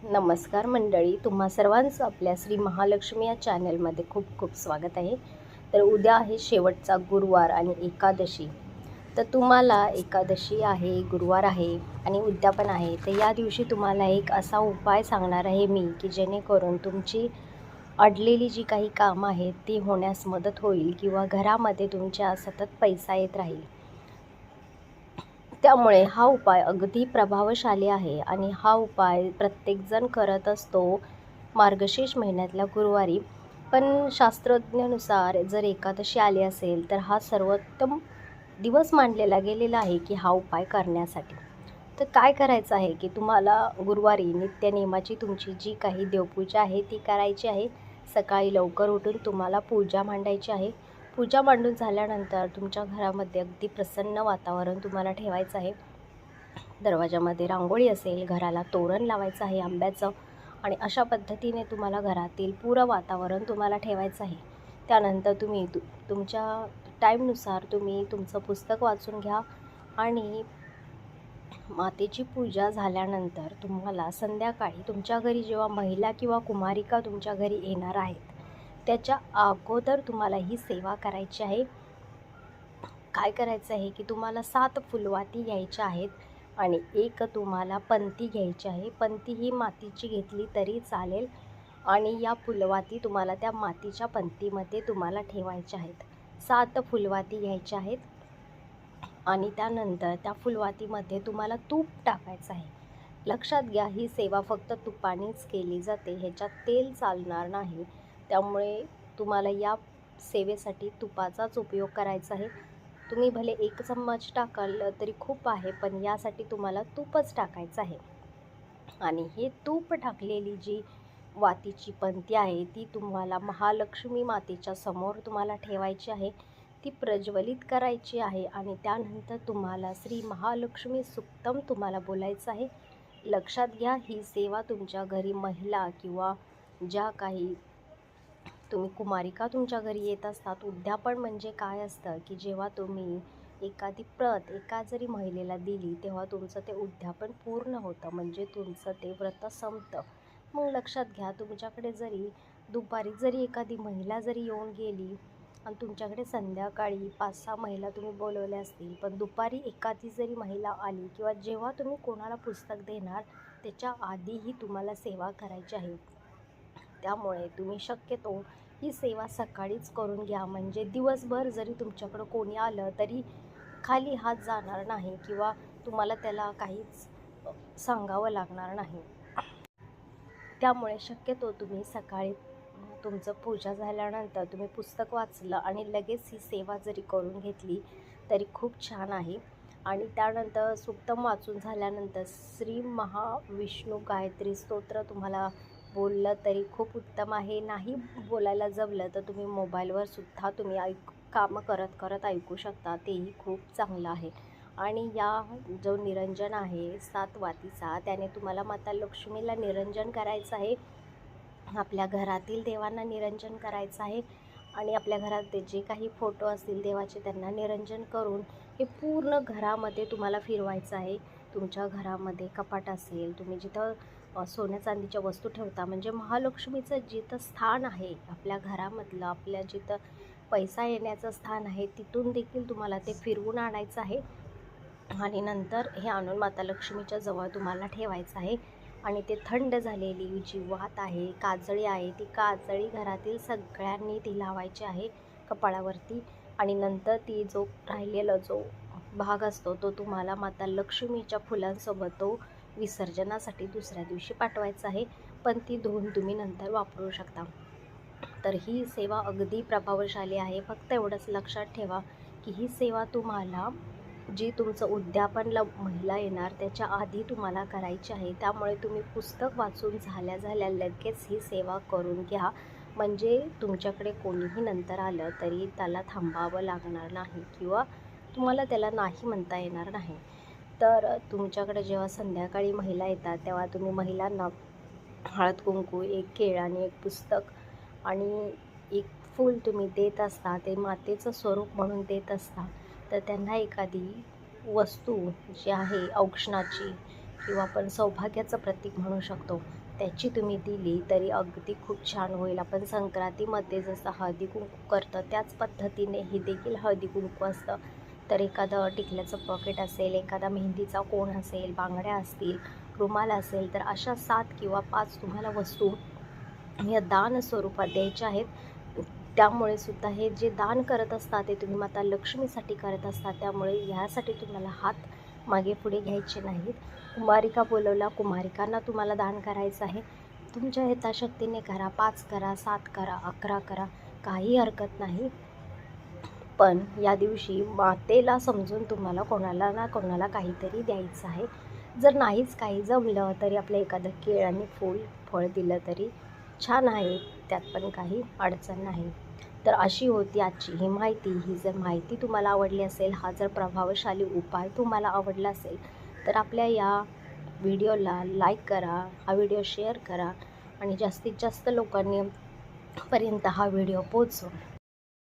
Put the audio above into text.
नमस्कार मंडळी, तुम्हा सर्वांचं आपल्या श्री महालक्ष्मी या चॅनलमध्ये खूप खूप स्वागत आहे. तर उद्या आहे शेवटचा गुरुवार आणि एकादशी. तर तुम्हाला एकादशी आहे, गुरुवार आहे आणि उद्यापन आहे. तर या दिवशी तुम्हाला एक असा उपाय सांगणार आहे मी की जेणेकरून तुमची अडलेली जी काही कामं आहेत ती होण्यास मदत होईल किंवा घरामध्ये तुमच्या सतत पैसा येत राहील. त्यामुळे हा उपाय अगदी प्रभावशाली आहे आणि हा उपाय प्रत्येकजण करत असतो मार्गशीर्ष महिन्यातल्या गुरुवारी. पण शास्त्रज्ञानुसार जर एकादशी आली असेल तर हा सर्वोत्तम दिवस मानलेला गेलेला आहे की हा उपाय करण्यासाठी. तर काय करायचं आहे की तुम्हाला गुरुवारी नित्यनेमाची तुमची जी काही देवपूजा आहे ती करायची आहे. सकाळी लवकर उठून तुम्हाला पूजा मांडायची आहे. पूजा मांडून झाल्यानंतर तुमच्या घरामध्ये अगदी प्रसन्न वातावरण तुम्हाला ठेवायचं आहे. दरवाजामध्ये रांगोळी असेल, घराला तोरण लावायचं आहे आंब्याचं आणि अशा पद्धतीने तुम्हाला घरातील पुरं वातावरण तुम्हाला ठेवायचं आहे. त्यानंतर तुम्ही तुमच्या टाईमनुसार तुम्ही तुमचं पुस्तक वाचून घ्या आणि मातेची पूजा झाल्यानंतर तुम्हाला संध्याकाळी तुमच्या घरी जेव्हा महिला किंवा कुमारिका तुमच्या घरी येणार आहेत त्याच्या अगोदर तुम्हाला ही सेवा करायची आहे. काय करायचं आहे की तुम्हाला 7 फुलवाती घ्यायच्या आहेत आणि एक तुम्हाला पंती घ्यायची आहे. पंती ही मातीची घेतली तरी चालेल आणि या फुलवाती तुम्हाला त्या मातीच्या पंतीमध्ये तुम्हाला ठेवायच्या आहेत. 7 फुलवाती घ्यायच्या आहेत आणि त्यानंतर त्या फुलवातीमध्ये तुम्हाला तूप टाकायचं आहे. लक्षात घ्या, ही सेवा फक्त तुपानेच केली जाते, ह्याच्यात तेल चालणार नाही. त्यामुळे तुम्हाला या सेवेसाठी तुपाचाच उपयोग करायचा आहे. तुम्ही भले 1 चम्मच टाकाल तरी खूप आहे, पण यासाठी तुम्हाला तूपच टाकायचं आहे. आणि हे तूप टाकलेली जी वातीची पंती आहे ती तुम्हाला महालक्ष्मी मातेच्या समोर तुम्हाला ठेवायची आहे. ती प्रज्वलित करायची आहे आणि त्यानंतर तुम्हाला श्री महालक्ष्मी सुक्तम तुम्हाला बोलायचं आहे. लक्षात घ्या, ही सेवा तुमच्या घरी महिला किंवा ज्या काही तुम्ही कुमारिका तुमच्या घरी येत असतात. उद्यापन म्हणजे काय असतं की जेव्हा तुम्ही एखादी प्रत एका जरी महिलेला दिली तेव्हा तुमचं ते उद्यापन पूर्ण होतं, म्हणजे तुमचं ते व्रत संपतं. मग लक्षात घ्या, तुमच्याकडे जरी दुपारी जरी एखादी महिला जरी येऊन गेली आणि तुमच्याकडे संध्याकाळी 5-6 महिला तुम्ही बोलवल्या असतील, पण दुपारी एखादी जरी महिला आली किंवा जेव्हा तुम्ही कोणाला पुस्तक देणार त्याच्या आधीही तुम्हाला सेवा करायची आहे. त्यामुळे तुम्ही शक्यतो ही सेवा सकाळीच करून घ्या, म्हणजे दिवसभर जरी तुमच्याकडं कोणी आलं तरी खाली हात जाणार नाही किंवा तुम्हाला त्याला काहीच सांगावं लागणार नाही. त्यामुळे शक्यतो तुम्ही सकाळी तुमचं पूजा झाल्यानंतर तुम्ही पुस्तक वाचलं आणि लगेच ही सेवा जरी करून घेतली तरी खूप छान आहे. आणि त्यानंतर सुक्तम वाचून झाल्यानंतर श्री महाविष्णू गायत्री स्तोत्र तुम्हाला बोललं तरी खूप उत्तम आहे. नाही बोलायला जमलं तर तुम्ही मोबाईलवर सुद्धा तुम्ही कामं करत करत ऐकू शकता, तेही खूप चांगलं आहे. आणि या जो निरंजन आहे 7 वातीचा, त्याने तुम्हाला माता लक्ष्मीला निरंजन करायचं आहे, आपल्या घरातील देवांना निरंजन करायचं आहे आणि आपल्या घरात जे काही फोटो असतील देवाचे त्यांना निरंजन करून हे पूर्ण घरामध्ये तुम्हाला फिरवायचं आहे. तुमच्या घरामध्ये कपाट असेल, तुम्ही जिथं सोन्या चांदीच्या वस्तू ठेवता, म्हणजे महालक्ष्मीचं जिथं स्थान आहे आपल्या घरामधलं, आपल्या जिथं पैसा येण्याचं स्थान आहे, तिथून देखील तुम्हाला ते फिरवून आणायचं आहे आणि नंतर हे आणून माता लक्ष्मीच्या जवळ तुम्हाला ठेवायचं आहे. आणि ते थंड झालेली जी वात आहे, काजळी आहे, ती काजळी घरातील सगळ्यांनी ती लावायची आहे कपाळावरती आणि नंतर ती जो राहिलेला जो भाग असतो तो तुम्हाला माता लक्ष्मीच्या फुलांसोबत तो विसर्जनासाठी दुसऱ्या दिवशी पाठवायचा आहे, पण ती धुवून तुम्ही नंतर वापरू शकता. तर ही सेवा अगदी प्रभावशाली आहे. फक्त एवढंच लक्षात ठेवा की ही सेवा तुम्हाला जी तुमचं उद्यापनला महिला येणार त्याच्या आधी तुम्हाला करायची आहे. त्यामुळे तुम्ही पुस्तक वाचून झाल्या लगेच ही सेवा करून घ्या, म्हणजे तुमच्याकडे कोणीही नंतर आलं तरी त्याला थांबावं लागणार नाही किंवा तुम्हाला त्याला नाही म्हणता येणार नाही. तर तुमच्याकडे जेव्हा संध्याकाळी महिला येतात तेव्हा तुम्ही महिलांना हळद कुंकू, एक केळ आणि एक पुस्तक आणि एक फूल तुम्ही देत असता, ते मातेचं स्वरूप म्हणून देत असता. तर त्यांना एखादी वस्तू जी आहे औक्षणाची किंवा आपण सौभाग्याचं प्रतीक म्हणू शकतो त्याची तुम्ही दिली तरी अगदी खूप छान होईल. आपण संक्रांतीमध्ये जसं हळदी कुंकू करतं त्याच पद्धतीने हे देखील हळदी कुंकू असतं. तर एखादं टिकल्याचं पॉकेट असेल, एखादा मेहंदीचा कोन असेल, बांगड्या असतील, रुमाल असेल, तर अशा 7 किंवा 5 तुम्हाला वस्तू या दान स्वरूपात द्यायच्या आहेत. त्यामुळे सुद्धा हे जे दान करत असतात ते तुम्ही माता लक्ष्मीसाठी करत असतात. त्यामुळे ह्यासाठी तुम्हाला हात मागे पुढे घ्यायचे नाहीत. कुमारिका बोलवला, कुमारिकांना तुम्हाला दान करायचं आहे. तुमच्या यथाशक्तीने करा, 5 करा, 7 करा, 11 करा, काही हरकत नाही. पण या दिवशी मातेला समजून तुम्हाला कोणाला ना कोणाला काहीतरी द्यायचं आहे. जर नाहीच काही जमलं तरी आपलं एखादं केळ आणि फळ दिलं तरी छान आहे, त्यात पण काही अडचण नाही. तर अशी होती आजची ही माहिती. ही जर माहिती तुम्हाला आवडली असेल, हा जर प्रभावशाली उपाय तुम्हाला आवडला असेल, तर आपल्या या व्हिडिओला लाईक करा, हा व्हिडिओ शेअर करा आणि जास्तीत जास्त लोकांनी पर्यंत हा व्हिडिओ पोहोचवा.